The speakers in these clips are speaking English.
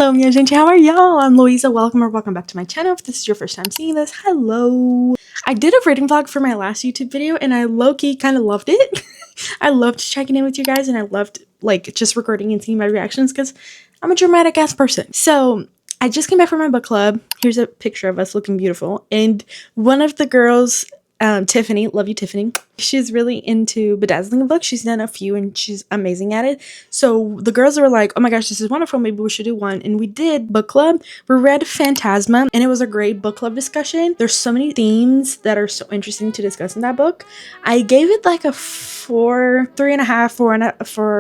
Hello, minha gente, how are y'all? I'm Louisa. Welcome back to my channel. If this is your first time seeing this, hello. I did a reading vlog for my last YouTube video and I low-key kind of loved it. I loved checking in with you guys and I loved like just recording and seeing my reactions because I'm a dramatic ass person. So I just came back from my book club. Here's a picture of us looking beautiful. And one of the girls, Tiffany, love you, Tiffany. She's really into bedazzling books. She's done a few and she's amazing at it. So the girls were like, oh my gosh, this is wonderful. Maybe we should do one. And we did book club. We read Phantasma and it was a great book club discussion. There's so many themes that are so interesting to discuss in that book. I gave it like a 4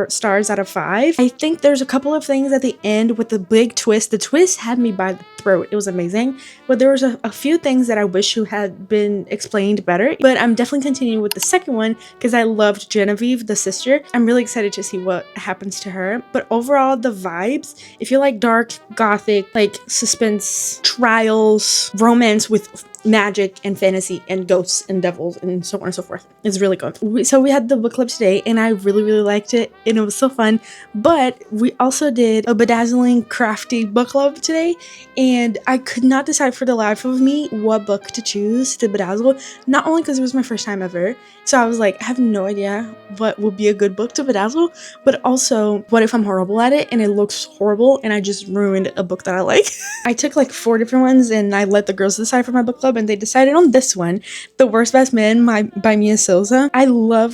stars out of 5. I think there's a couple of things at the end with the big twist. The twist had me by the throat. It was amazing. But there was a few things that I wish had been explained better. But I'm definitely continuing with the second one because I loved Genevieve, the sister. I'm really excited to see what happens to her. But overall, the vibes, if you like dark, gothic, like suspense, trials, romance with magic and fantasy and ghosts and devils and so on and so forth, it's really good. So we had the book club today and I really liked it and it was so fun. But we also did a bedazzling crafty book club today and I could not decide for the life of me what book to choose to bedazzle, not only because it was my first time ever, so I was like, I have no idea what would be a good book to bedazzle, but also what if I'm horrible at it and it looks horrible and I just ruined a book that I like. I took like 4 different ones and I let the girls decide for my book club and they decided on this one, The Worst Best Man by Mia Silza. I love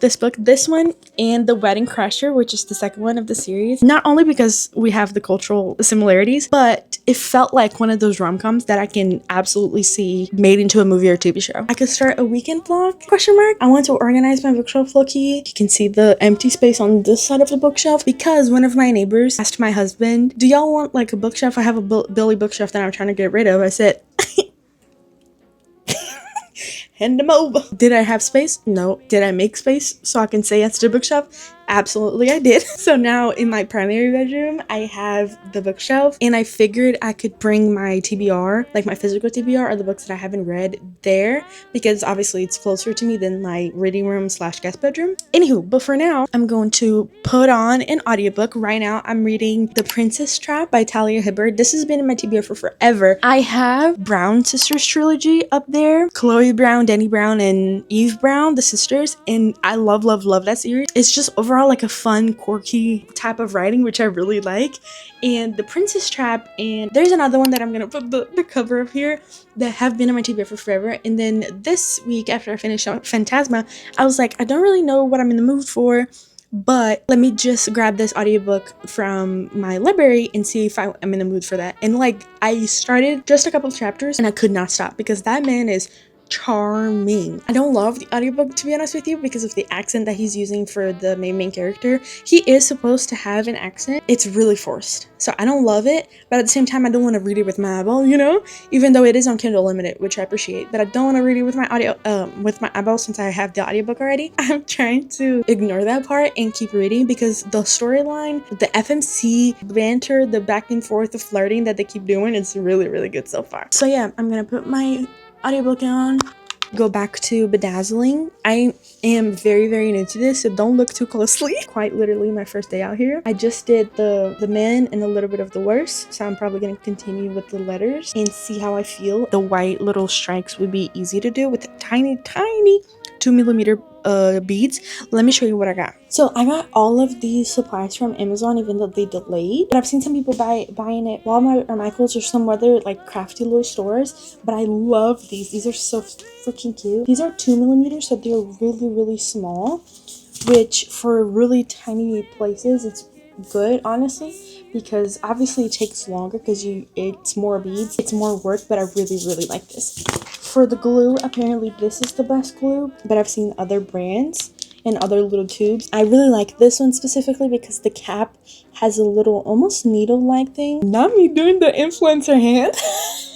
this book, this one and The Wedding Crasher, which is the second one of the series, not only because we have the cultural similarities, but it felt like one of those rom-coms that I can absolutely see made into a movie or TV show. I could start a weekend vlog, question mark. I want to organize my bookshelf low-key. You can see the empty space on this side of the bookshelf because one of my neighbors asked my husband, do y'all want like a bookshelf? I have a Billy bookshelf that I'm trying to get rid of. I said, hand them over. Did I have space? No. Did I make space so I can say yes to the bookshelf? Absolutely I did. So now in my primary bedroom, I have the bookshelf and I figured I could bring my TBR, like my physical TBR or the books that I haven't read there because obviously it's closer to me than my reading room / guest bedroom. Anywho, but for now, I'm going to put on an audiobook. Right now, I'm reading The Princess Trap by Talia Hibbert. This has been in my TBR for forever. I have Brown Sisters trilogy up there. Chloe Brown, Denny Brown, and Eve Brown, the sisters, and I love that series. It's just overall like a fun, quirky type of writing, which I really like. And The Princess Trap, and there's another one that I'm gonna put the cover up here that have been on my TBR for forever. And then this week, after I finished Phantasma, I was like, I don't really know what I'm in the mood for, but let me just grab this audiobook from my library and see if I'm in the mood for that. And like, I started just a couple of chapters and I could not stop because that man is charming. I don't love the audiobook, to be honest with you, because of the accent that he's using for the main character. He is supposed to have an accent. It's really forced, so I don't love it, but at the same time I don't want to read it with my eyeball, you know, even though it is on Kindle Limited, which I appreciate, but I don't want to read it with my eyeball since I have the audiobook already. I'm trying to ignore that part and keep reading because the storyline, the FMC banter, the back and forth, the flirting that they keep doing, it's really good so far. So yeah, I'm gonna put my audiobook on, go back to bedazzling. I am very new to this, so don't look too closely. Quite literally my first day out here. I just did the men and a little bit of the worst, so I'm probably going to continue with the letters and see how I feel. The white little strikes would be easy to do with tiny 2mm beads. Let me show you what I got. So I got all of these supplies from Amazon, even though they delayed, but I've seen some people buying it Walmart or Michael's or some other like crafty little stores, but I love these are so freaking cute. These are 2mm, so they're really small, which for really tiny places it's good, honestly, because obviously it takes longer because it's more beads, it's more work, but I really like this. For the glue, apparently this is the best glue, but I've seen other brands and other little tubes. I really like this one specifically because the cap has a little almost needle-like thing. Not me doing the influencer hand,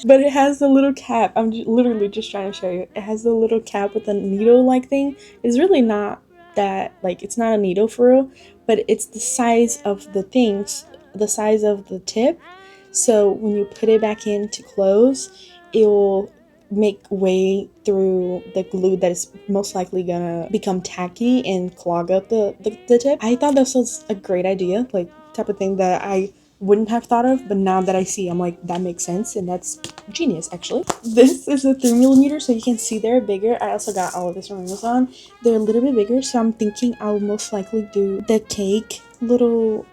but it has a little cap. I'm literally just trying to show you. It has a little cap with a needle-like thing. It's really not that, like, it's not a needle for real, but it's the size of the things, the size of the tip. So when you put it back in to close, it will make way through the glue that is most likely gonna become tacky and clog up the tip. I thought this was a great idea, like type of thing that I wouldn't have thought of, but now that I see, I'm like, that makes sense, and that's genius, actually. This is a 3mm, so you can see they're bigger. I also got all of this from Amazon. They're a little bit bigger, so I'm thinking I'll most likely do the cake little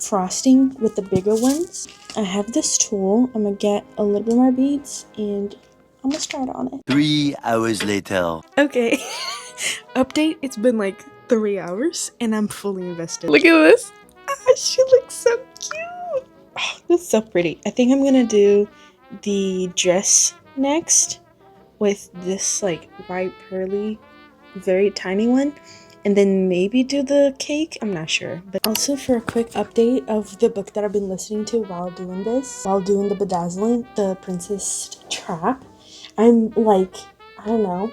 frosting with the bigger ones. I have this tool. I'm gonna get a little bit more beads, and I'm gonna start on it. 3 hours later. Okay. Update, it's been like 3 hours, and I'm fully invested. Look at this. Ah, she looks so cute. Oh, that's so pretty. I think I'm gonna do the dress next with this like white pearly, very tiny one, and then maybe do the cake. I'm not sure. But also, for a quick update of the book that I've been listening to while doing this, while doing the bedazzling, The Princess Trap, I'm like, I don't know,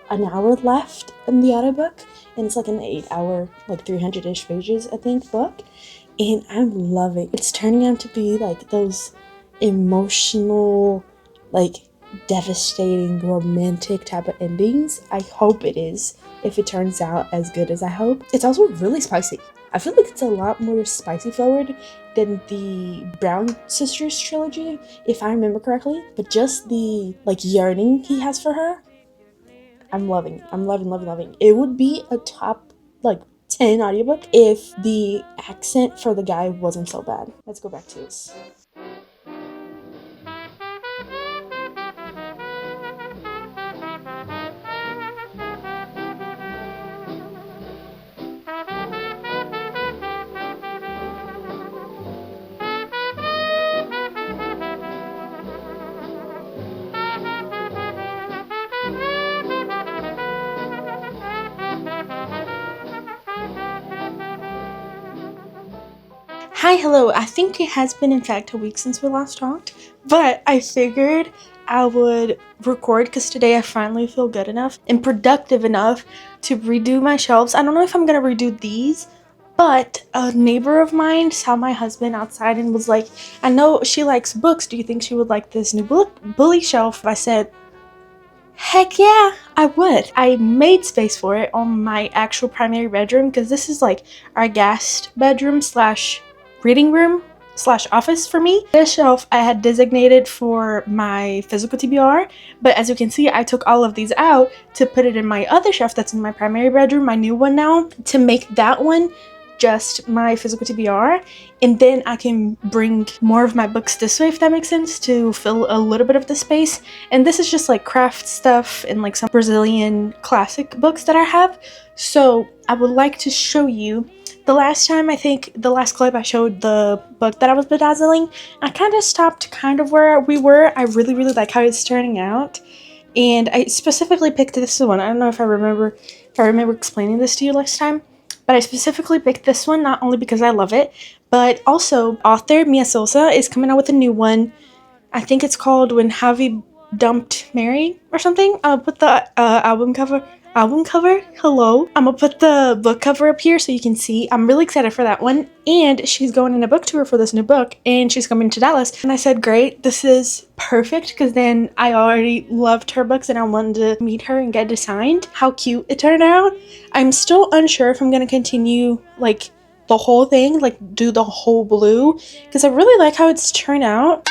an hour left in the audiobook, and it's like an 8-hour, like 300-ish pages, I think, book, and I'm loving it. It's turning out to be like those emotional, like devastating, romantic type of endings. I hope it is, if it turns out as good as I hope. It's also really spicy. I feel like it's a lot more spicy forward than the Brown Sisters trilogy, if I remember correctly, but just the like yearning he has for her, I'm loving. I'm loving. It would be a top like 10 audiobook if the accent for the guy wasn't so bad. Let's go back to this. Hi, hello. I think it has been in fact a week since we last talked, but I figured I would record because today I finally feel good enough and productive enough to redo my shelves. I don't know if I'm gonna redo these, but a neighbor of mine saw my husband outside and was like, I know she likes books. Do you think she would like this new bully shelf? I said, heck yeah, I would. I made space for it on my actual primary bedroom because this is like our guest bedroom slash reading room slash office for me. This shelf I had designated for my physical TBR, but as you can see, I took all of these out to put it in my other shelf that's in my primary bedroom, my new one now, to make that one just my physical TBR, and then I can bring more of my books this way, if that makes sense, to fill a little bit of the space. And this is just like craft stuff and like some Brazilian classic books that I have. So I would like to show you. The last time, I think the last clip I showed the book that I was bedazzling, I kind of stopped kind of where we were. I really like how it's turning out, and I specifically picked this one. I don't know if I remember explaining this to you last time, but I specifically picked this one not only because I love it, but also author Mia Sosa is coming out with a new one. I think it's called When Javi Dumped Mary or something. I'll put the album cover. Hello. I'm gonna put the book cover up here so you can see. I'm really excited for that one. And she's going on a book tour for this new book, and she's coming to Dallas. And I said, great, this is perfect, because then I already loved her books and I wanted to meet her and get it signed. How cute it turned out. I'm still unsure if I'm gonna continue like the whole thing, like do the whole blue, because I really like how it's turned out.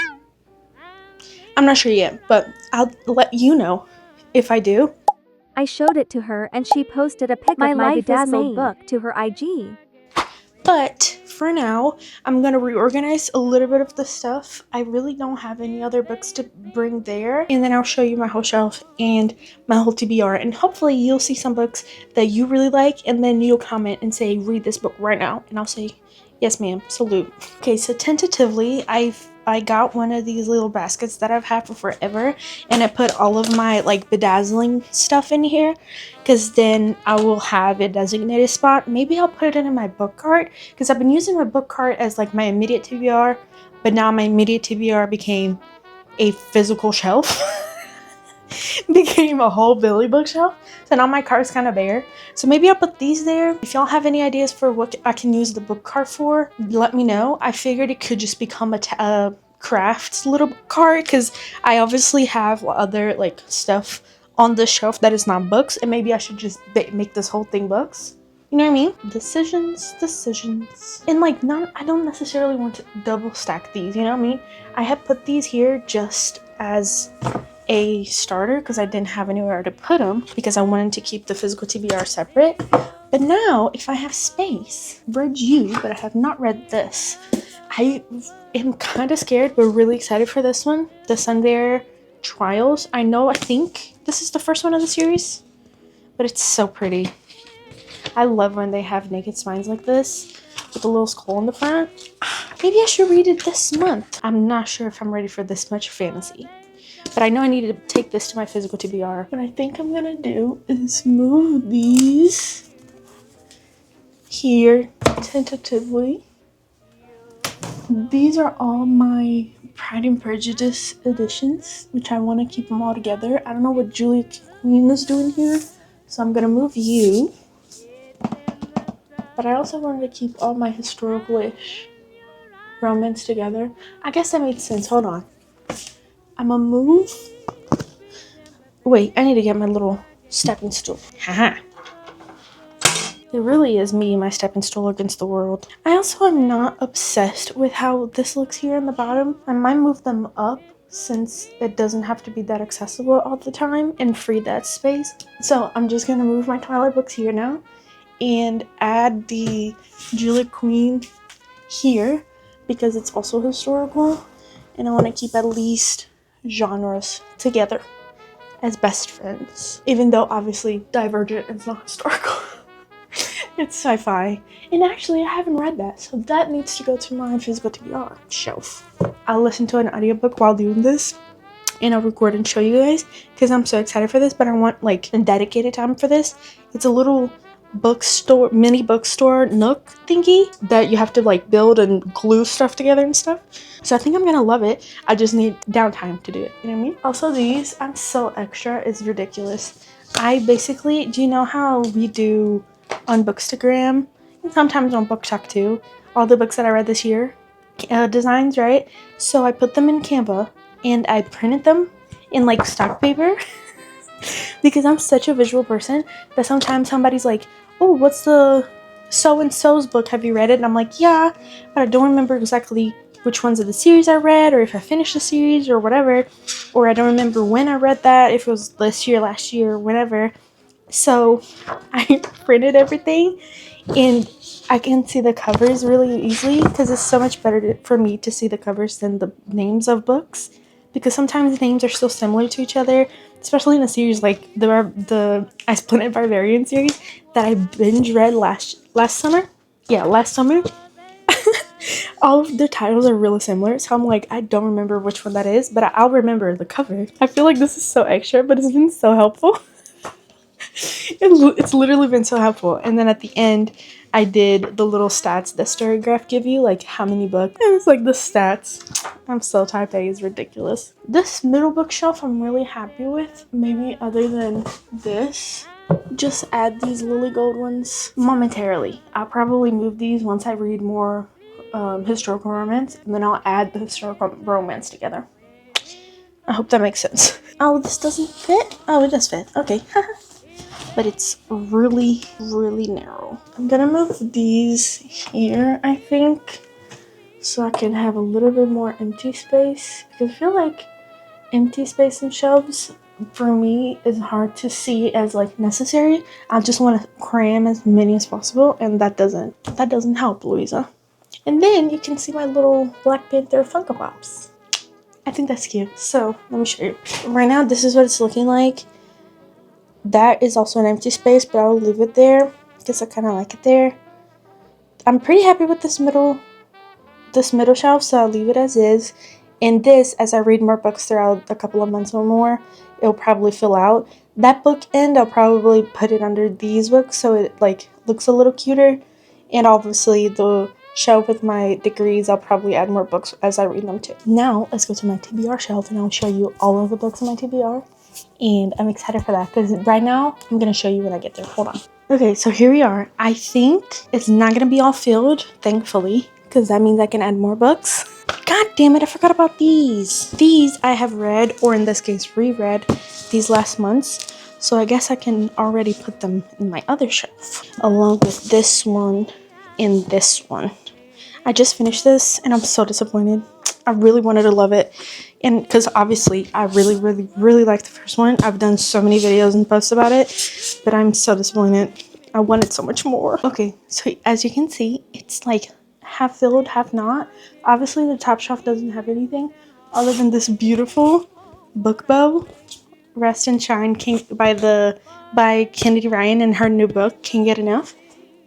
I'm not sure yet, but I'll let you know if I do. I showed it to her and she posted a pic of my bedazzled book to her IG. But for now, I'm gonna reorganize a little bit of the stuff. I really don't have any other books to bring there. And then I'll show you my whole shelf and my whole TBR. And hopefully you'll see some books that you really like, and then you'll comment and say, read this book right now. And I'll say, yes ma'am, salute. Okay, so tentatively, I got one of these little baskets that I've had for forever, and I put all of my like bedazzling stuff in here, because then I will have a designated spot. Maybe I'll put it in my book cart, because I've been using my book cart as like my immediate TBR, but now my immediate TBR became a physical shelf. Became a whole Billy bookshelf, so now my cart's kind of bare. So maybe I'll put these there. If y'all have any ideas for what I can use the book cart for, let me know. I figured it could just become a crafts little cart, because I obviously have other like stuff on the shelf that is not books, and maybe I should just make this whole thing books. You know what I mean? Decisions. And like, I don't necessarily want to double stack these, you know what I mean? I have put these here just as a starter because I didn't have anywhere to put them because I wanted to keep the physical TBR separate. But now, if I have space, read you, but I have not read this. I am kind of scared, but really excited for this one. The Sunbear Trials. I think this is the first one of the series, but it's so pretty. I love when they have naked spines like this with a little skull in the front. Maybe I should read it this month. I'm not sure if I'm ready for this much fantasy, but I know I need to take this to my physical TBR. What I think I'm gonna do is move these here tentatively. These are all my Pride and Prejudice editions, which I want to keep them all together. I don't know what Julia Queen is doing here, so I'm gonna move you. But I also wanted to keep all my historical-ish romance together. I guess that made sense. Hold on. I'm gonna move. Wait, I need to get my little stepping stool. Haha. It really is me, my stepping stool against the world. I also am not obsessed with how this looks here in the bottom. I might move them up since it doesn't have to be that accessible all the time and free that space. So I'm just gonna move my Twilight books here now and add the Julia Queen here because it's also historical, and I want to keep at least genres together as best friends, even though obviously Divergent is not historical. It's sci-fi, and actually I haven't read that, so that needs to go to my physical TBR shelf. I'll listen to an audiobook while doing this, and I'll record and show you guys because I'm so excited for this, but I want like a dedicated time for this. It's a little bookstore, mini bookstore nook thingy that you have to like build and glue stuff together and stuff. So I think I'm gonna love it. I just need downtime to do it, you know what I mean? Also these, I'm so extra, it's ridiculous. I basically, do you know how we do on Bookstagram and sometimes on BookTok too, all the books that I read this year, designs, right? So I put them in Canva and I printed them in like stock paper because I'm such a visual person that sometimes somebody's like, oh, what's the so-and-so's book, have you read it? And I'm like, yeah, but I don't remember exactly which ones of the series I read, or if I finished the series or whatever, or I don't remember when I read that, if it was this year, last year, or whatever. So I printed everything and I can see the covers really easily because it's so much better for me to see the covers than the names of books, because sometimes the names are so similar to each other, especially in a series like the I Splendid Barbarian series that I binge read last summer. Yeah, last summer. All of the titles are really similar, so I'm like, I don't remember which one that is, but I'll remember the cover. I feel like this is so extra, but it's been so helpful. It's literally been so helpful. And then at the end, I did the little stats that story graph give you, like how many books. And it's like the stats. I'm so type A, is ridiculous. This middle bookshelf I'm really happy with. Maybe other than this. Just add these lily gold ones momentarily. I'll probably move these once I read more historical romance, and then I'll add the historical romance together. I hope that makes sense. Oh, this doesn't fit? Oh, it does fit. Okay. But it's really, really narrow. I'm gonna move these here, I think, so I can have a little bit more empty space, because I feel like empty space and shelves for me is hard to see as like necessary. I just want to cram as many as possible, and that doesn't help, Louisa. And then you can see my little Black Panther Funko Pops. I think that's cute. So let me show you. Right now, this is what it's looking like. That is also an empty space, but I'll leave it there because I kind of like it there. I'm pretty happy with this middle shelf, so I'll leave it as is. And this, as I read more books throughout a couple of months or more, it'll probably fill out. That bookend, I'll probably put it under these books so it like looks a little cuter. And obviously the shelf with my degrees, I'll probably add more books as I read them too. Now let's go to my TBR shelf and I'll show you all of the books in my TBR. And I'm excited for that because right now I'm going to show you when I get there. Hold on. Okay, so here we are. I think it's not going to be all filled, thankfully, because that means I can add more books. God damn it, I forgot about these. These I have read, or in this case reread, these last months. So I guess I can already put them in my other shelf, along with this one and this one. I just finished this and I'm so disappointed. I really wanted to love it. And because obviously I really like the first one. I've done so many videos and posts about it, but I'm so disappointed. I wanted so much more. Okay, so as you can see, it's like half filled, half not. Obviously the top shelf doesn't have anything other than this beautiful book bow, Rest and Shine by Kennedy Ryan, and her new book, Can't Get Enough.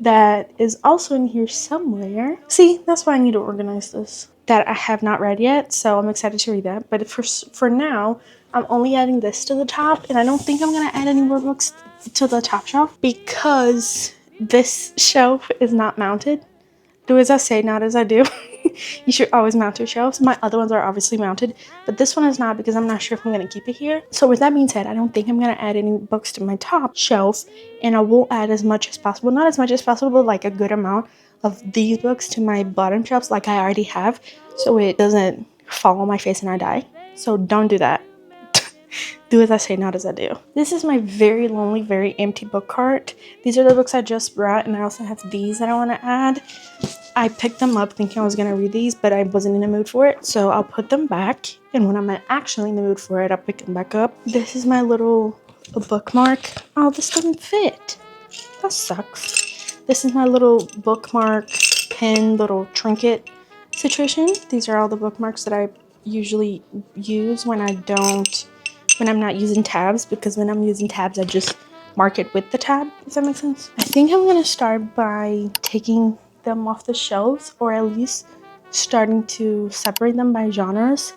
That is also in here somewhere. See, that's why I need to organize this. That I have not read yet, so I'm excited to read that. But for now, I'm only adding this to the top, and I don't think I'm gonna add any more books to the top shelf because this shelf is not mounted. Do as I say, not as I do. You should always mount your shelves. My other ones are obviously mounted, but this one is not because I'm not sure if I'm going to keep it here. So with that being said, I don't think I'm going to add any books to my top shelf, and I will add as much as possible. Not as much as possible, but like a good amount of these books to my bottom shelves like I already have, so it doesn't fall on my face and I die. So don't do that. Do as I say, not as I do. This is my very lonely, very empty book cart. These are the books I just brought, and I also have these that I want to add. I picked them up thinking I was going to read these, but I wasn't in the mood for it, so I'll put them back, and when I'm actually in the mood for it, I'll pick them back up. This is my little bookmark. Oh, this doesn't fit. That sucks. This is my little bookmark pen, little trinket situation. These are all the bookmarks that I usually use when I'm not using tabs, because when I'm using tabs, I just mark it with the tab. Does that make sense? I think I'm going to start by taking them off the shelves, or at least starting to separate them by genres,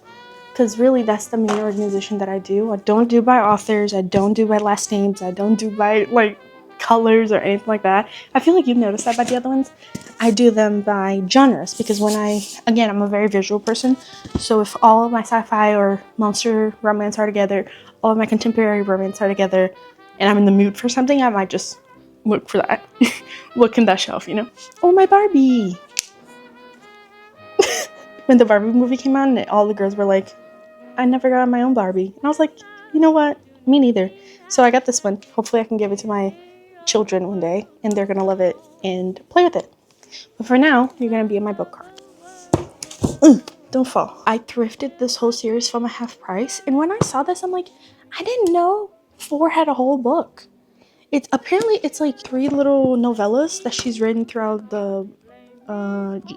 because really that's the main organization that I do. I don't do by authors, I don't do by last names, I don't do by like colors or anything like that. I feel like you've noticed that by the other ones. I do them by genres, because I'm a very visual person, so if all of my sci-fi or monster romance are together, all of my contemporary romance are together, and I'm in the mood for something, I might just look for that. Look in that shelf, you know? Oh, my Barbie! When the Barbie movie came out, and all the girls were like, I never got my own Barbie. And I was like, you know what? Me neither. So I got this one. Hopefully I can give it to my children one day, and they're gonna love it and play with it. But for now, you're gonna be in my book cart. Don't fall. I thrifted this whole series from a half price, and when I saw this, I'm like, I didn't know 4 had a whole book. It's like 3 little novellas that she's written throughout the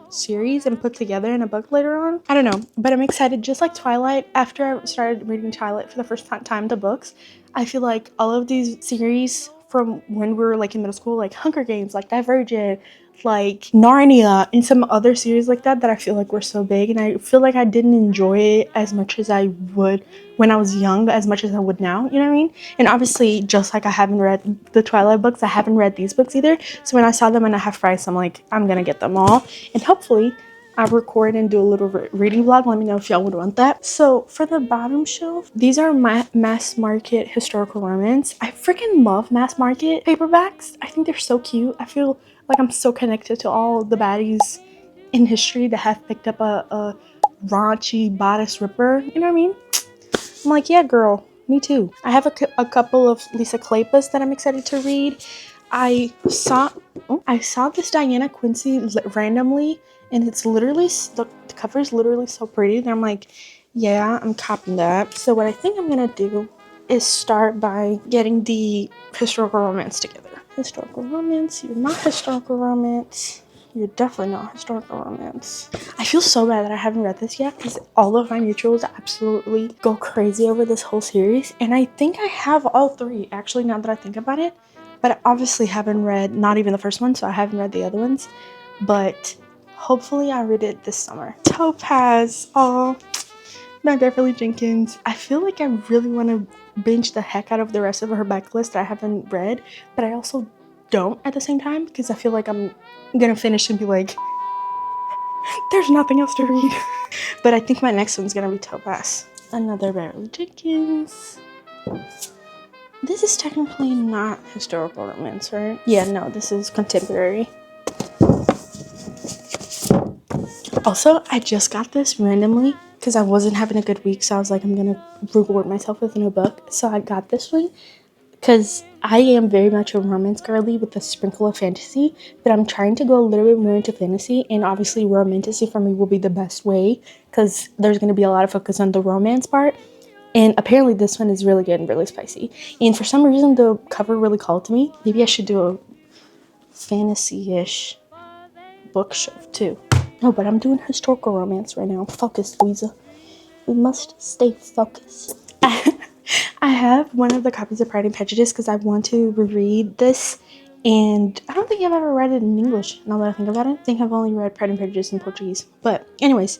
series and put together in a book later on. I don't know, but I'm excited. Just like Twilight, after I started reading Twilight for the first time, the books, I feel like all of these series from when we were like in middle school, like Hunger Games, like Divergent, like Narnia, and some other series like that I feel like were so big, and I feel like I didn't enjoy it as much as I would when I was young, but as much as I would now, you know what I mean? And obviously, just like I haven't read the Twilight books, I haven't read these books either, so when I saw them in a half price, I'm like, I'm gonna get them all, and hopefully I'll record and do a little reading vlog. Let me know if y'all would want that. So for the bottom shelf, these are my mass market historical romance. I freaking love mass market paperbacks. I think they're so cute. I feel like I'm so connected to all the baddies in history that have picked up a raunchy bodice ripper. You know what I mean? I'm like, yeah, girl, me too. I have a couple of Lisa Kleypas that I'm excited to read. I saw this Diana Quincy randomly, and it's literally, the cover is literally so pretty, and I'm like, yeah, I'm copying that. So what I think I'm gonna do is start by getting the historical romance together. Historical romance, you're not historical romance. You're definitely not historical romance. I feel so bad that I haven't read this yet, because all of my mutuals absolutely go crazy over this whole series, and I think I have all 3, actually, now that I think about it. But I obviously haven't read, not even the first one, so I haven't read the other ones. But hopefully I read it this summer. Topaz, oh, my Beverly Jenkins. I feel like I really want to binge the heck out of the rest of her backlist that I haven't read, but I also don't at the same time, because I feel like I'm gonna finish and be like, there's nothing else to read. But I think my next one's gonna be Topaz. Another Beverly Jenkins. This is technically not historical romance, right? Yeah, no, this is contemporary. Also, I just got this randomly because I wasn't having a good week, so I was like, I'm gonna reward myself with a new book. So I got this one because I am very much a romance girly with a sprinkle of fantasy, but I'm trying to go a little bit more into fantasy, and obviously romantasy for me will be the best way because there's going to be a lot of focus on the romance part. And apparently this one is really good and really spicy. And for some reason the cover really called to me. Maybe I should do a fantasy-ish bookshelf too. No, but I'm doing historical romance right now. Focus, Louisa. We must stay focused. I have one of the copies of Pride and Prejudice because I want to reread this, and I don't think I've ever read it in English. Now that I think about it, I think I've only read Pride and Prejudice in Portuguese. But anyways,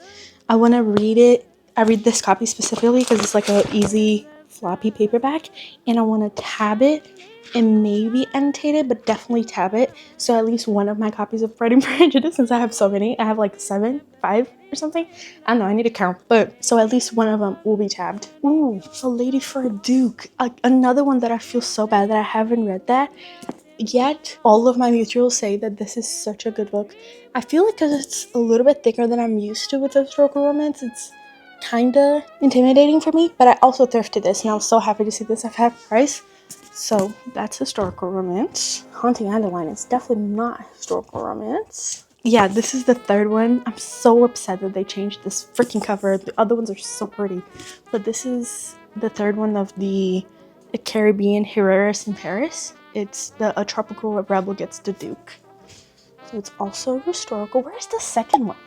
I want to read it. I read this copy specifically because it's like a easy floppy paperback, and I want to tab it and maybe annotate it, but definitely tab it. So at least one of my copies of Pride and Prejudice, since I have so many, I have like 5 or something. I don't know, I need to count, but so at least one of them will be tabbed. Ooh, A Lady for a Duke. Another one that I feel so bad that I haven't read that yet. All of my mutuals say that this is such a good book. I feel like because it's a little bit thicker than I'm used to with historical romance, it's kind of intimidating for me, but I also thrifted this and I was so happy to see this at half price. So that's historical romance. Haunting Adeline is definitely not historical romance. Yeah, this is the third one. I'm so upset that they changed this freaking cover. The other ones are so pretty. But this is the third one of the Caribbean Herreras in Paris. It's a tropical rebel gets the Duke. So it's also historical. Where's the second one?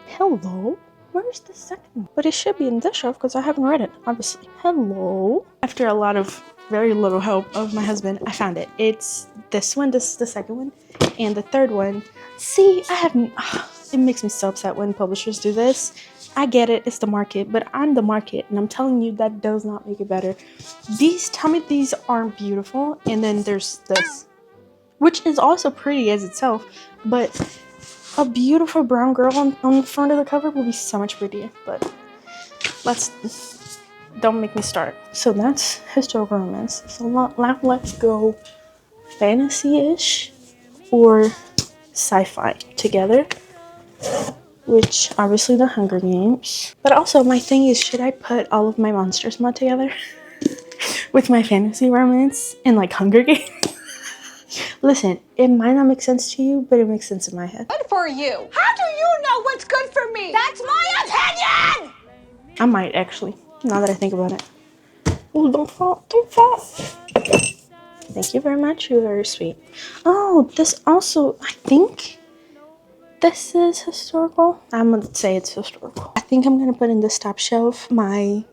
Hello? Where's the second one? But it should be in this shelf because I haven't read it, obviously. Hello? After a lot of very little help of my husband, I found it. It's this one. This is the second one. And the third one. See, it makes me so upset when publishers do this. I get it. It's the market. But I'm the market. And I'm telling you that does not make it better. Tell me these aren't beautiful. And then there's this, which is also pretty as itself. But a beautiful brown girl on the front of the cover will be so much prettier. But don't make me start. So that's historical romance. So let's go fantasy-ish or sci-fi together, which obviously the Hunger Games. But also my thing is, should I put all of my Monsters mod together with my fantasy romance and like Hunger Games? Listen, it might not make sense to you, but it makes sense in my head. Good for you. How do you know what's good for me? That's my opinion! I might actually, now that I think about it. Oh, don't fall, don't fall. Thank you very much, you're very sweet. Oh, this also, I think this is historical. I'm gonna say it's historical. I think I'm gonna put in this top shelf my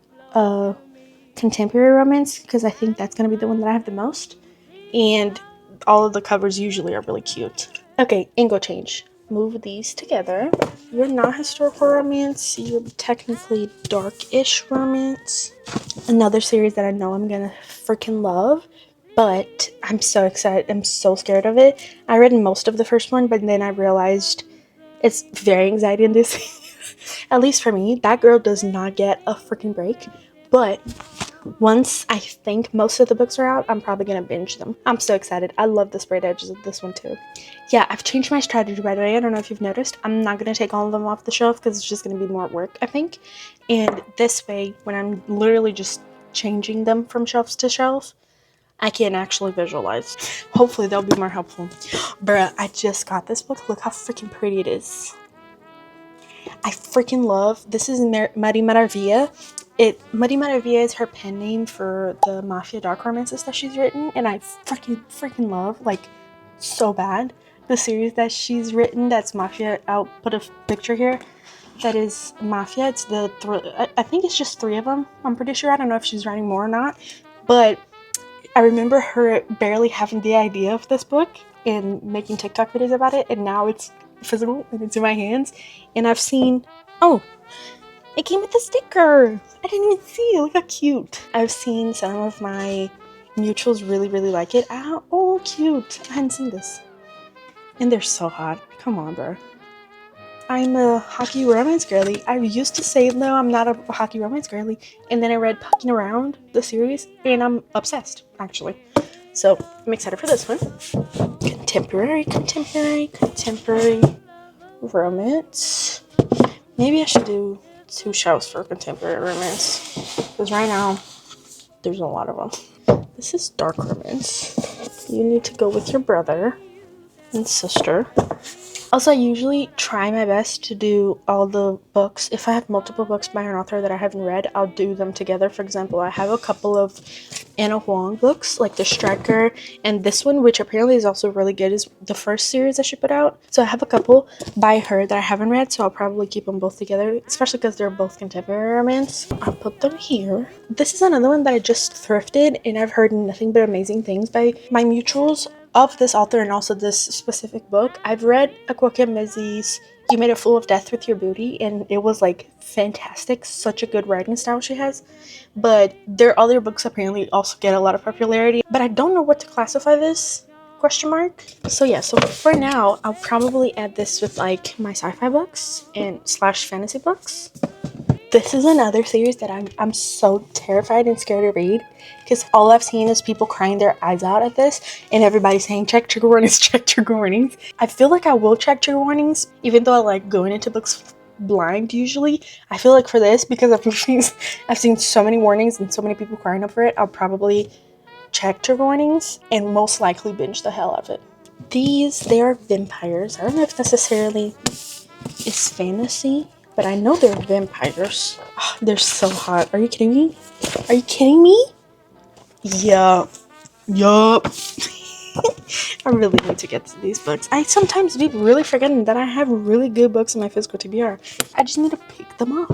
contemporary romance because I think that's gonna be the one that I have the most. And all of the covers usually are really cute. Okay, angle change. Move these together. You're not historical romance. You're technically dark-ish romance. Another series that I know I'm gonna freaking love, but I'm so excited. I'm so scared of it. I read most of the first one, but then I realized it's very anxiety-inducing. At least for me, that girl does not get a freaking break. But once I think most of the books are out, I'm probably gonna binge them. I'm so excited. I love the sprayed edges of this one too. Yeah, I've changed my strategy, by the way. I don't know if you've noticed. I'm not gonna take all of them off the shelf because it's just gonna be more work, I think. And this way, when I'm literally just changing them from shelves to shelf, I can actually visualize. Hopefully they'll be more helpful. Bruh, I just got this book. Look how freaking pretty it is. I freaking love, this is Mari Maravilla. Mari Maravilla is her pen name for the mafia dark romances that she's written, and I freaking love, like, so bad, the series that she's written that's mafia. I'll put a picture here. That is mafia. It's I think it's just 3 of them. I'm pretty sure. I don't know if she's writing more or not, but I remember her barely having the idea of this book and making TikTok videos about it, and now it's physical and it's in my hands, and I've seen, oh, it came with a sticker. I didn't even see it. Look how cute. I've seen some of my mutuals really like it. Oh, cute. I hadn't seen this. And they're so hot. Come on, bro. I'm a hockey romance girly. I used to say, no, I'm not a hockey romance girly. And then I read Pucking Around, the series, and I'm obsessed, actually. So I'm excited for this one. Contemporary romance. Maybe I should do 2 shelves for contemporary romance, because right now there's a lot of them. This is dark romance. You need to go with your brother and sister. Also, I usually try my best to do all the books. If I have multiple books by an author that I haven't read, I'll do them together. For example, I have a couple of Anna Huang books, like The Striker, and this one, which apparently is also really good, is the first series that she put out. So I have a couple by her that I haven't read, so I'll probably keep them both together, especially because they're both contemporary romance. I'll put them here. This is another one that I just thrifted, and I've heard nothing but amazing things by my mutuals of this author and also this specific book. I've read Akwakia Mezi's You Made a Fool of Death with Your Booty, and it was like fantastic. Such a good writing style she has. But their other books apparently also get a lot of popularity, but I don't know what to classify this, question mark. So yeah, so for now I'll probably add this with like my sci-fi books and slash fantasy books. This is another series that I'm so terrified and scared to read, because all I've seen is people crying their eyes out at this and everybody saying check trigger warnings, check trigger warnings. I feel like I will check trigger warnings, even though I like going into books blind usually. I feel like for this, because I've seen so many warnings and so many people crying over it, I'll probably check trigger warnings and most likely binge the hell out of it. They are vampires. I don't know if necessarily it's fantasy, but I know they're vampires. Oh, they're so hot. Are you kidding me? Are you kidding me? Yup. I really need to get to these books. I sometimes be really forgetting that I have really good books in my physical TBR. I just need to pick them up.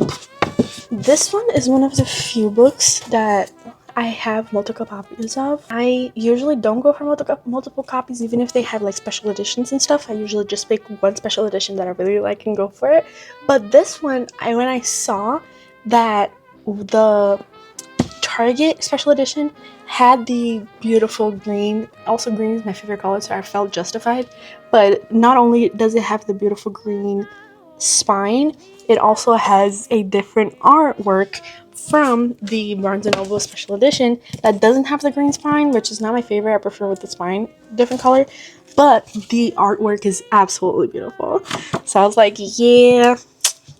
This one is one of the few books that I have multiple copies of. I usually don't go for multiple copies, even if they have like special editions and stuff. I usually just pick one special edition that I really like and go for it. But this one, when I saw that the Target special edition had the beautiful green, also green is my favorite color, so I felt justified. But not only does it have the beautiful green spine, it also has a different artwork from the Barnes & Noble special edition that doesn't have the green spine, which is not my favorite. I prefer with the spine different color, but the artwork is absolutely beautiful. So I was like, yeah,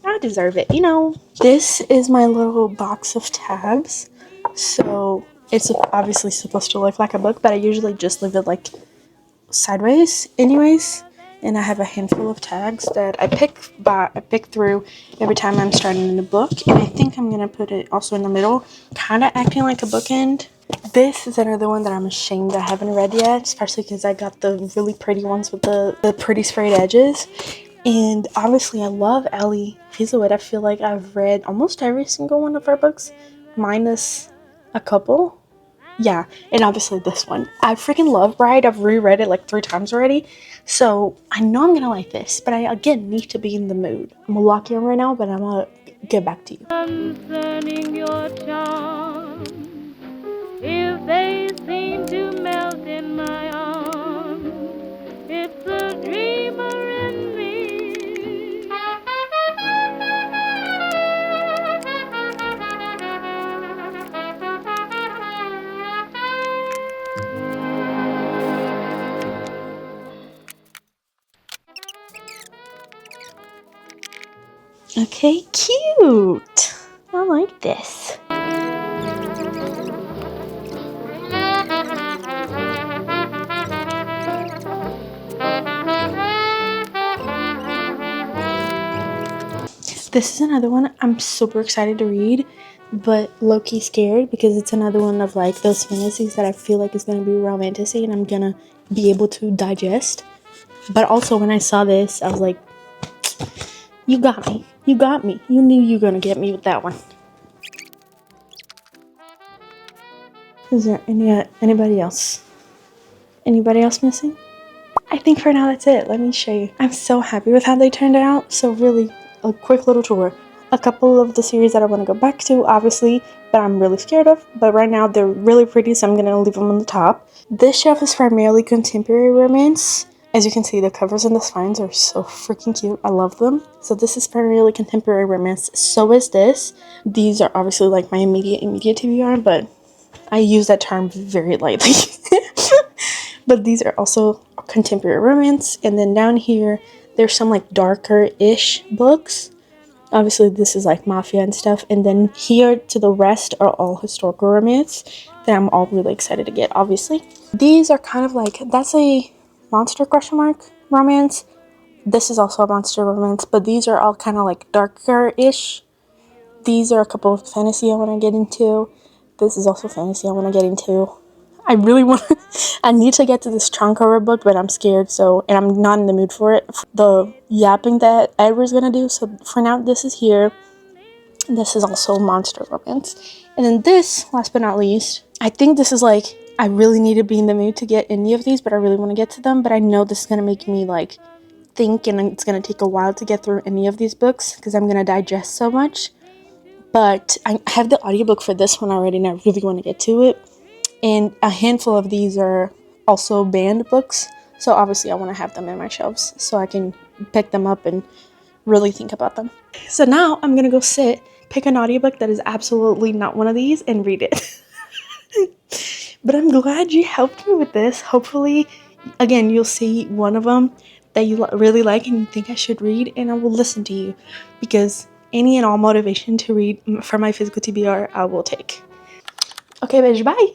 I deserve it, you know. This is my little box of tabs. So it's obviously supposed to look like a book, but I usually just leave it like sideways anyways. And I have a handful of tags that I pick through every time I'm starting in the book. And I think I'm gonna put it also in the middle, kind of acting like a bookend. This is another one that I'm ashamed I haven't read yet, especially because I got the really pretty ones with the pretty sprayed edges. And obviously I love Ellie Hazelwood. I feel like I've read almost every single one of her books, minus a couple. Yeah, and obviously this one. I freaking love Bride. I've reread it like 3 times already. So I know I'm gonna like this, but I again need to be in the mood. I'm gonna lock you in right now, but I'm gonna get back to you. Concerning your charms, if they seem to melt in my arms, it's a dreamer in me. Okay, cute. I like this. This is another one I'm super excited to read, but low-key scared because it's another one of like those fantasies that I feel like is going to be romantic-y and I'm going to be able to digest. But also when I saw this, I was like, you got me. You got me. You knew you were going to get me with that one. Is there anybody else? Anybody else missing? I think for now that's it. Let me show you. I'm so happy with how they turned out. So really, a quick little tour. A couple of the series that I want to go back to, obviously, but I'm really scared of. But right now they're really pretty, so I'm going to leave them on the top. This shelf is primarily contemporary romance. As you can see, the covers and the spines are so freaking cute. I love them. So this is primarily contemporary romance. So is this. These are obviously like my immediate TBR, but I use that term very lightly. But these are also contemporary romance. And then down here, there's some like darker-ish books. Obviously, this is like mafia and stuff. And then here to the rest are all historical romance. that I'm all really excited to get, obviously. These are kind of like, that's a monster question mark romance. This is also a monster romance, but these are all kind of like darker-ish. These are a couple of fantasy I want to get into. This is also fantasy I want to get into. I really want to, I need to get to this trunk cover book, but I'm scared, so, and I'm not in the mood for it. The yapping that Edward's gonna do, so for now, this is here. This is also monster romance. And then this, last but not least, I think this is like, I really need to be in the mood to get any of these, but I really want to get to them, but I know this is gonna make me like think, and it's gonna take a while to get through any of these books because I'm gonna digest so much. But I have the audiobook for this one already, and I really want to get to it. And a handful of these are also banned books, so obviously I want to have them in my shelves so I can pick them up and really think about them. So now I'm gonna go sit, pick an audiobook that is absolutely not one of these, and read it. But I'm glad you helped me with this. Hopefully, again, you'll see one of them that you really like and you think I should read, and I will listen to you, because any and all motivation to read for my physical TBR I will take. Okay, bitch, bye!